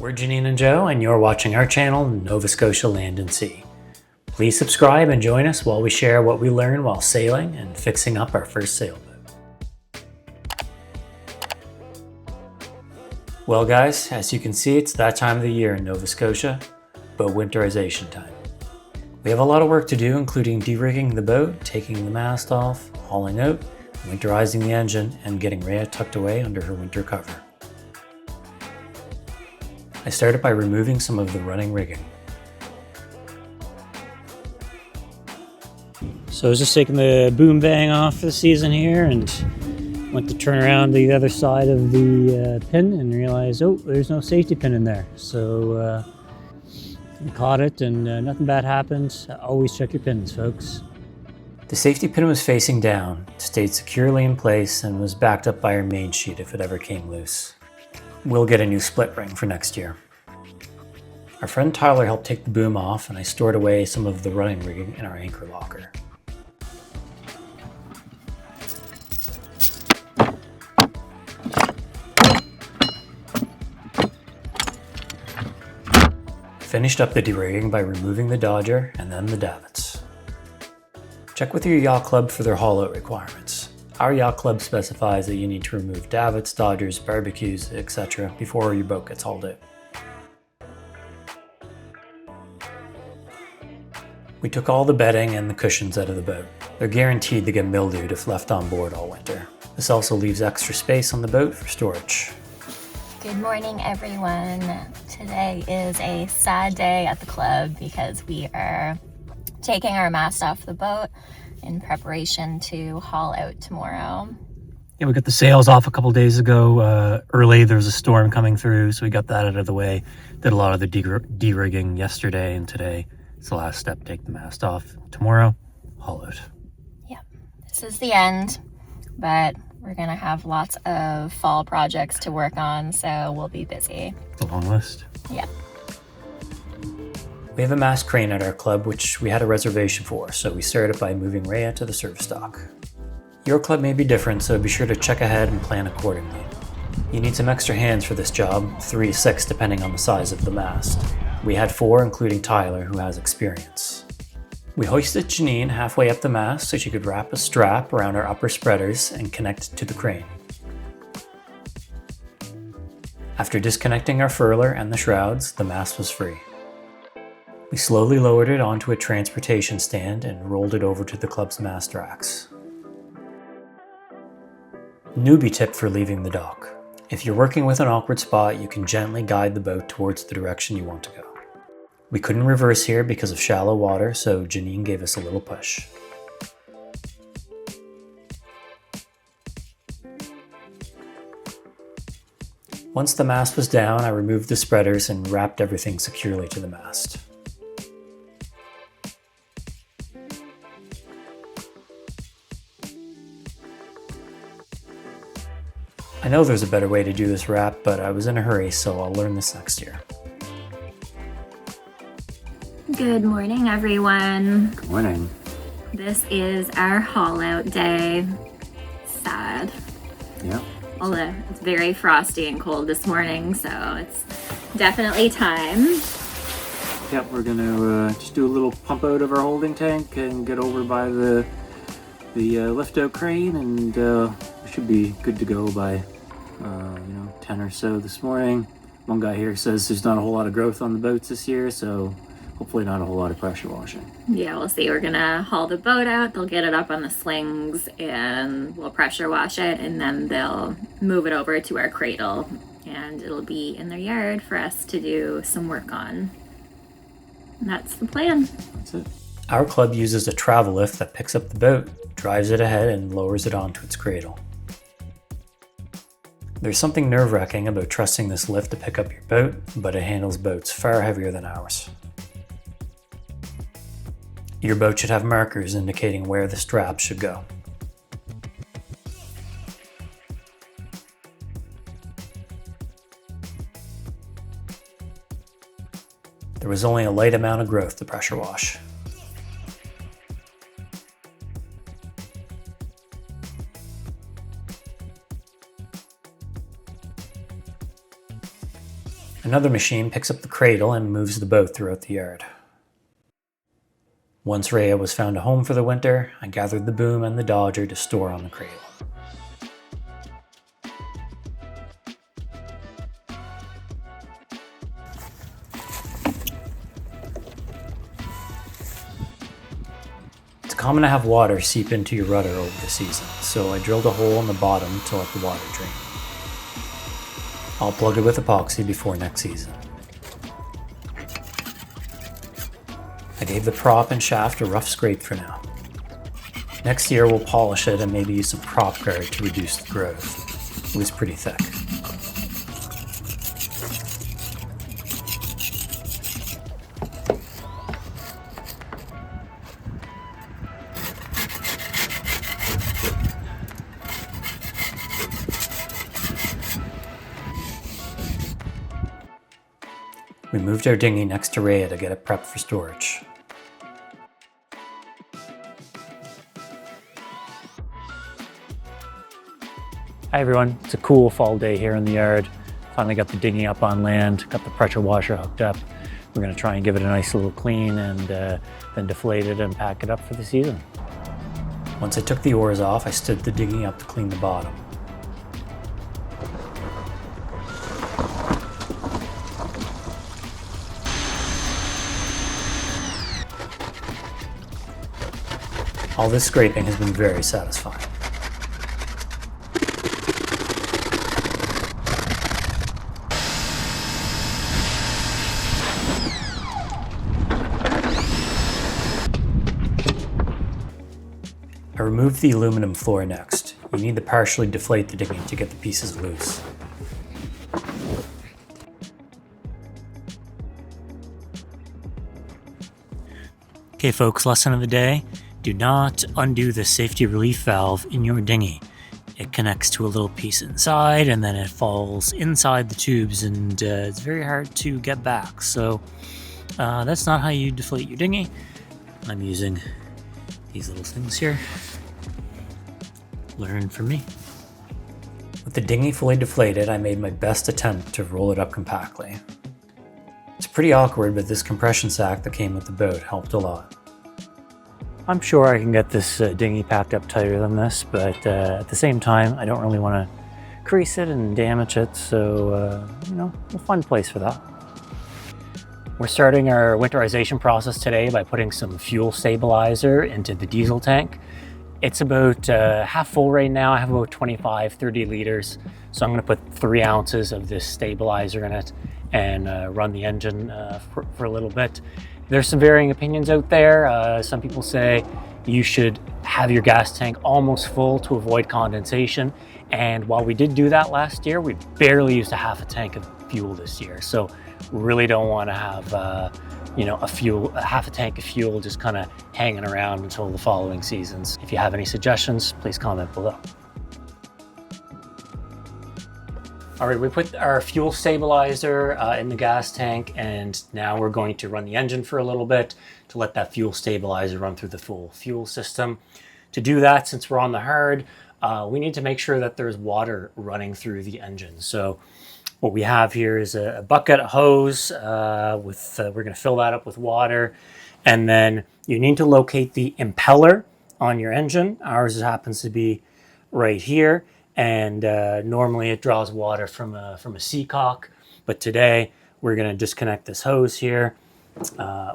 We're Janine and Joe, and you're watching our channel, Nova Scotia Land and Sea. Please subscribe and join us while we share what we learn while sailing and fixing up our first sailboat. Well guys, as you can see, it's that time of the year in Nova Scotia, boat winterization time. We have a lot of work to do, including derigging the boat, taking the mast off, hauling out, winterizing the engine, and getting Rhea tucked away under her winter cover. I started by removing some of the running rigging. So I was just taking the boom bang off for the season here and went to turn around the other side of the pin and realized, oh, there's no safety pin in there. So I caught it and nothing bad happened. Always check your pins, folks. The safety pin was facing down, stayed securely in place, and was backed up by our main sheet if it ever came loose. We'll get a new split ring for next year. Our friend Tyler helped take the boom off, and I stored away some of the running rigging in our anchor locker. Finished up the derigging by removing the dodger and then the davits. Check with your yacht club for their haul-out requirements. Our yacht club specifies that you need to remove davits, dodgers, barbecues, etc. before your boat gets hauled out. We took all the bedding and the cushions out of the boat. They're guaranteed to get mildewed if left on board all winter. This also leaves extra space on the boat for storage. Good morning, everyone. Today is a sad day at the club because we are taking our mast off the boat in preparation to haul out tomorrow. Yeah, we got the sails off a couple days ago. Early, there was a storm coming through, so we got that out of the way. Did a lot of the de-rigging yesterday and today. It's the last step, take the mast off. Tomorrow, haul out. Yeah, this is the end, but we're gonna have lots of fall projects to work on, so we'll be busy. It's a long list. Yeah. We have a mast crane at our club, which we had a reservation for, so we started by moving Rhea to the service dock. Your club may be different, so be sure to check ahead and plan accordingly. You need some extra hands for this job, 3 to 6 depending on the size of the mast. We had 4, including Tyler, who has experience. We hoisted Janine halfway up the mast so she could wrap a strap around our upper spreaders and connect to the crane. After disconnecting our furler and the shrouds, the mast was free. We slowly lowered it onto a transportation stand and rolled it over to the club's mast racks. Newbie tip for leaving the dock. If you're working with an awkward spot, you can gently guide the boat towards the direction you want to go. We couldn't reverse here because of shallow water, so Janine gave us a little push. Once the mast was down, I removed the spreaders and wrapped everything securely to the mast. I know there's a better way to do this wrap, but I was in a hurry, so I'll learn this next year. Good morning, everyone. Good morning. This is our haul out day. Sad. Yeah. Although it's very frosty and cold this morning, so it's definitely time. Yep, we're gonna just do a little pump out of our holding tank and get over by the lift out crane, and we should be good to go by 10 or so this morning. One guy here says there's not a whole lot of growth on the boats this year, so hopefully not a whole lot of pressure washing. Yeah, we'll see. We're gonna haul the boat out, they'll get it up on the slings, and we'll pressure wash it, and then they'll move it over to our cradle, and it'll be in their yard for us to do some work on. And that's the plan. That's it. Our club uses a travel lift that picks up the boat, drives it ahead, and lowers it onto its cradle. There's something nerve-wracking about trusting this lift to pick up your boat, but it handles boats far heavier than ours. Your boat should have markers indicating where the straps should go. There was only a light amount of growth to pressure wash. Another machine picks up the cradle and moves the boat throughout the yard. Once Rhea was found a home for the winter, I gathered the boom and the dodger to store on the cradle. It's common to have water seep into your rudder over the season, so I drilled a hole in the bottom to let the water drain. I'll plug it with epoxy before next season. I gave the prop and shaft a rough scrape for now. Next year we'll polish it and maybe use some prop guard to reduce the growth. It was pretty thick. We moved our dinghy next to Rhea to get it prepped for storage. Hi everyone, it's a cool fall day here in the yard. Finally got the dinghy up on land, got the pressure washer hooked up. We're going to try and give it a nice little clean and then deflate it and pack it up for the season. Once I took the oars off, I stood the dinghy up to clean the bottom. All this scraping has been very satisfying. I removed the aluminum floor next. You need to partially deflate the dinghy to get the pieces loose. Okay folks, lesson of the day. Do not undo the safety relief valve in your dinghy. It connects to a little piece inside and then it falls inside the tubes and it's very hard to get back. So that's not how you deflate your dinghy. I'm using these little things here. Learn from me. With the dinghy fully deflated, I made my best attempt to roll it up compactly. It's pretty awkward, but this compression sack that came with the boat helped a lot. I'm sure I can get this dinghy packed up tighter than this, but at the same time, I don't really want to crease it and damage it, so we'll find a place for that. We're starting our winterization process today by putting some fuel stabilizer into the diesel tank. It's about half full right now. I have about 25-30 liters, so I'm going to put 3 ounces of this stabilizer in it and run the engine for a little bit. There's some varying opinions out there. Some people say you should have your gas tank almost full to avoid condensation. And while we did do that last year, we barely used a half a tank of fuel this year. So we really don't want to have a half a tank of fuel just kind of hanging around until the following seasons. If you have any suggestions, please comment below. All right, we put our fuel stabilizer in the gas tank, and now we're going to run the engine for a little bit to let that fuel stabilizer run through the full fuel system. To do that, since we're on the hard, we need to make sure that there's water running through the engine. So what we have here is a bucket, a hose, we're going to fill that up with water, and then you need to locate the impeller on your engine. Ours happens to be right here. And normally it draws water from a seacock, but today we're going to disconnect this hose here.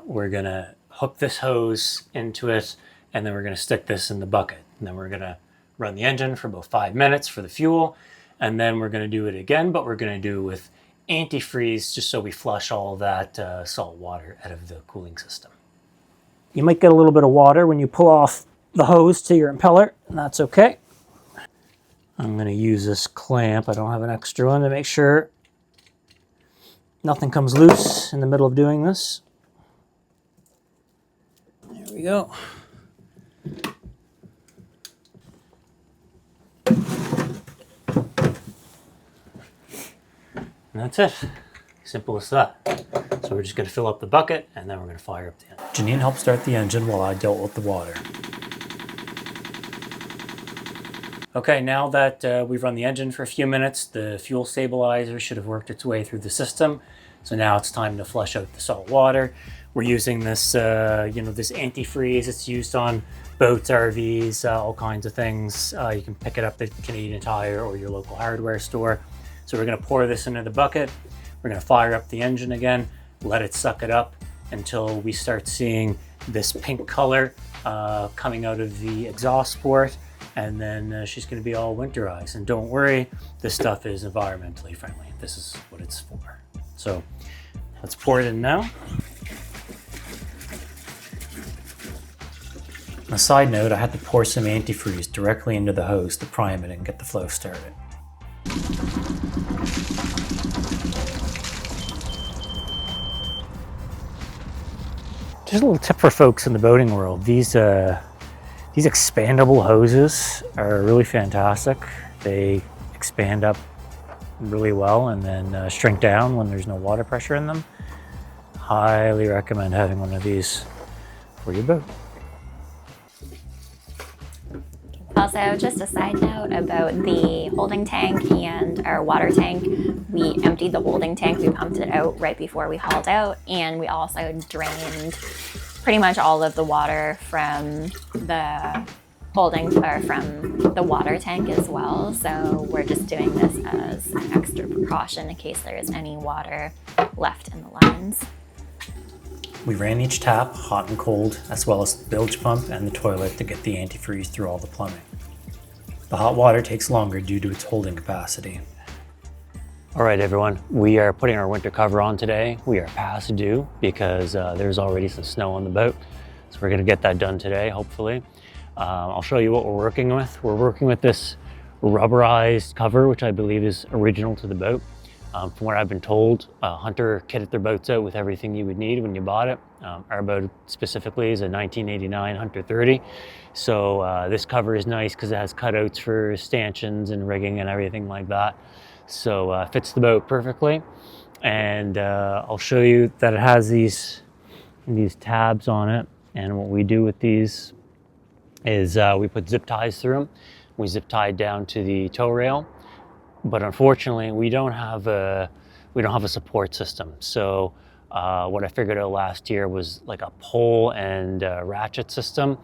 We're going to hook this hose into it, and then we're going to stick this in the bucket. And then we're going to run the engine for about 5 minutes for the fuel, and then we're going to do it again, but we're going to do it with antifreeze just so we flush all that salt water out of the cooling system. You might get a little bit of water when you pull off the hose to your impeller, and that's okay. I'm going to use this clamp. I don't have an extra one to make sure nothing comes loose in the middle of doing this. There we go. And that's it. Simple as that. So we're just going to fill up the bucket and then we're going to fire up the engine. Janine helped start the engine while I dealt with the water. Okay, now that we've run the engine for a few minutes, the fuel stabilizer should have worked its way through the system. So now it's time to flush out the salt water. We're using this, this antifreeze. It's used on boats, RVs, all kinds of things. You can pick it up at Canadian Tire or your local hardware store. So we're gonna pour this into the bucket. We're gonna fire up the engine again, let it suck it up until we start seeing this pink color coming out of the exhaust port, and then she's gonna be all winterized. And don't worry, this stuff is environmentally friendly. This is what it's for. So let's pour it in now. On a side note, I had to pour some antifreeze directly into the hose to prime it and get the flow started. Just a little tip for folks in the boating world. These expandable hoses are really fantastic. They expand up really well and then shrink down when there's no water pressure in them. Highly recommend having one of these for your boat. Also, just a side note about the holding tank and our water tank. We emptied the holding tank, we pumped it out right before we hauled out, and we also drained pretty much all of the water from the from the water tank as well. So we're just doing this as an extra precaution in case there is any water left in the lines. We ran each tap, hot and cold, as well as the bilge pump and the toilet to get the antifreeze through all the plumbing. The hot water takes longer due to its holding capacity. All right, everyone, we are putting our winter cover on today. We are past due because there's already some snow on the boat. So we're gonna get that done today, hopefully. I'll show you what we're working with. We're working with this rubberized cover, which I believe is original to the boat. From what I've been told, Hunter kitted their boats out with everything you would need when you bought it. Our boat specifically is a 1989 Hunter 30. So this cover is nice because it has cutouts for stanchions and rigging and everything like that. So it fits the boat perfectly. And I'll show you that it has these tabs on it. And what we do with these is we put zip ties through them. We zip tie down to the tow rail. But unfortunately, we don't have a support system. So what I figured out last year was like a pole and ratchet system.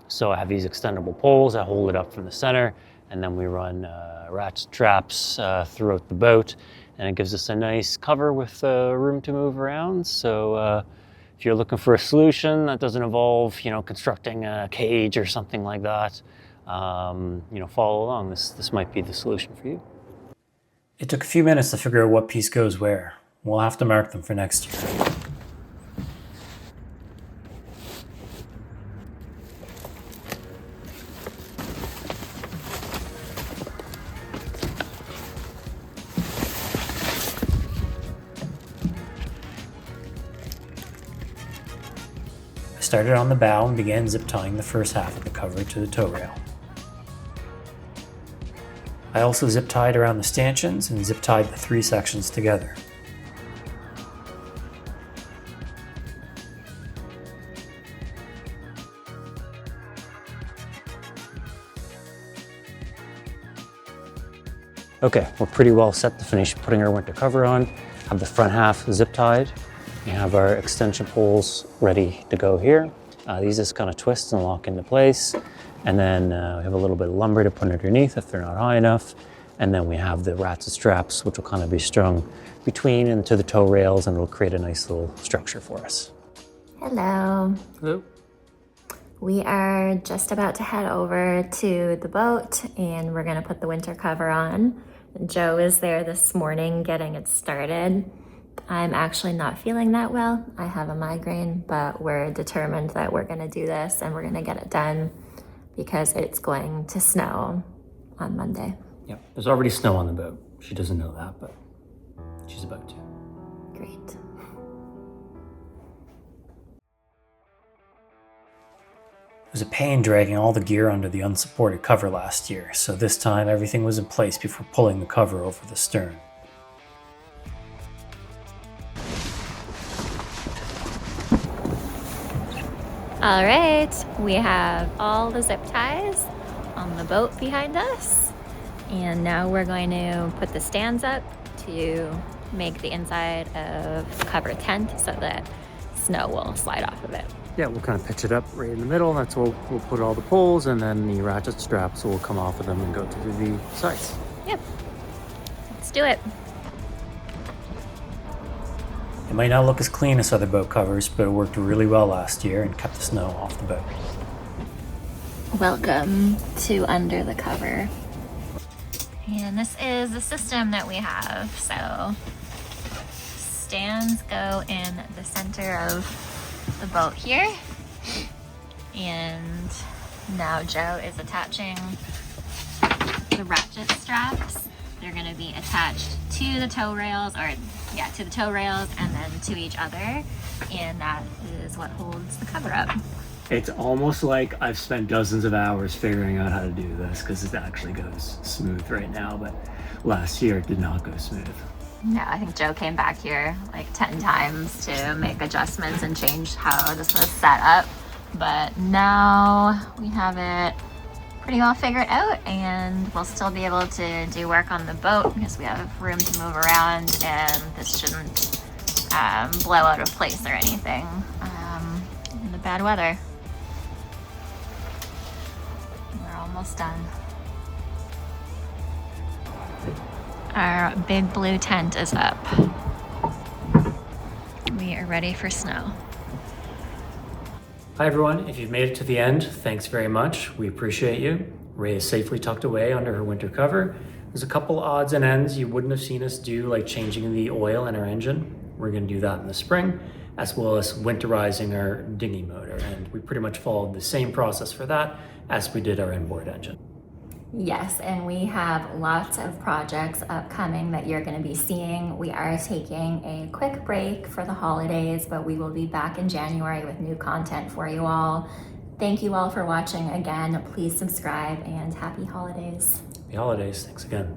So I have these extendable poles. I hold it up from the center, and then we run ratchet straps throughout the boat, and it gives us a nice cover with room to move around. So if you're looking for a solution that doesn't involve, constructing a cage or something like that, follow along. This might be the solution for you. It took a few minutes to figure out what piece goes where. We'll have to mark them for next year. I started on the bow and began zip tying the first half of the cover to the tow rail. I also zip tied around the stanchions and zip tied the three sections together. Okay, we're pretty well set to finish putting our winter cover on. Have the front half zip tied. We have our extension poles ready to go here. These just kind of twist and lock into place. And then we have a little bit of lumber to put underneath if they're not high enough. And then we have the ratchet straps, which will kind of be strung between and to the tow rails, and it'll create a nice little structure for us. Hello. Hello. We are just about to head over to the boat, and we're gonna put the winter cover on. Joe is there this morning getting it started. I'm actually not feeling that well. I have a migraine, but we're determined that we're gonna do this and we're gonna get it done because it's going to snow on Monday. Yep, there's already snow on the boat. She doesn't know that, but she's about to. Great. It was a pain dragging all the gear under the unsupported cover last year, so this time everything was in place before pulling the cover over the stern. All right, we have all the zip ties on the boat behind us. And now we're going to put the stands up to make the inside of the cover tent so that snow will slide off of it. Yeah, we'll kind of pitch it up right in the middle. That's where we'll put all the poles, and then the ratchet straps will come off of them and go to the sides. Yep. Let's do it. It might not look as clean as other boat covers, but it worked really well last year and kept the snow off the boat. Welcome to Under the Cover. And this is the system that we have. So stands go in the center of the boat here. And now Joe is attaching the ratchet straps. They're going to be attached to the tow rails, to the tow rails and then to each other. And that is what holds the cover up. It's almost like I've spent dozens of hours figuring out how to do this because it actually goes smooth right now, but last year it did not go smooth. No, I think Joe came back here like 10 times to make adjustments and change how this was set up. But now we have it pretty well figured out, and we'll still be able to do work on the boat because we have room to move around, and this shouldn't blow out of place or anything in the bad weather. We're almost done. Our big blue tent is up. We are ready for snow. Hi everyone, if you've made it to the end, thanks very much. We appreciate you. Ray is safely tucked away under her winter cover. There's a couple odds and ends you wouldn't have seen us do, like changing the oil in our engine. We're gonna do that in the spring, as well as winterizing our dinghy motor. And we pretty much followed the same process for that as we did our inboard engine. Yes, and we have lots of projects upcoming that you're going to be seeing. We are taking a quick break for the holidays, but we will be back in January with new content for you all. Thank you all for watching again. Please subscribe and happy holidays. Happy holidays. Thanks again.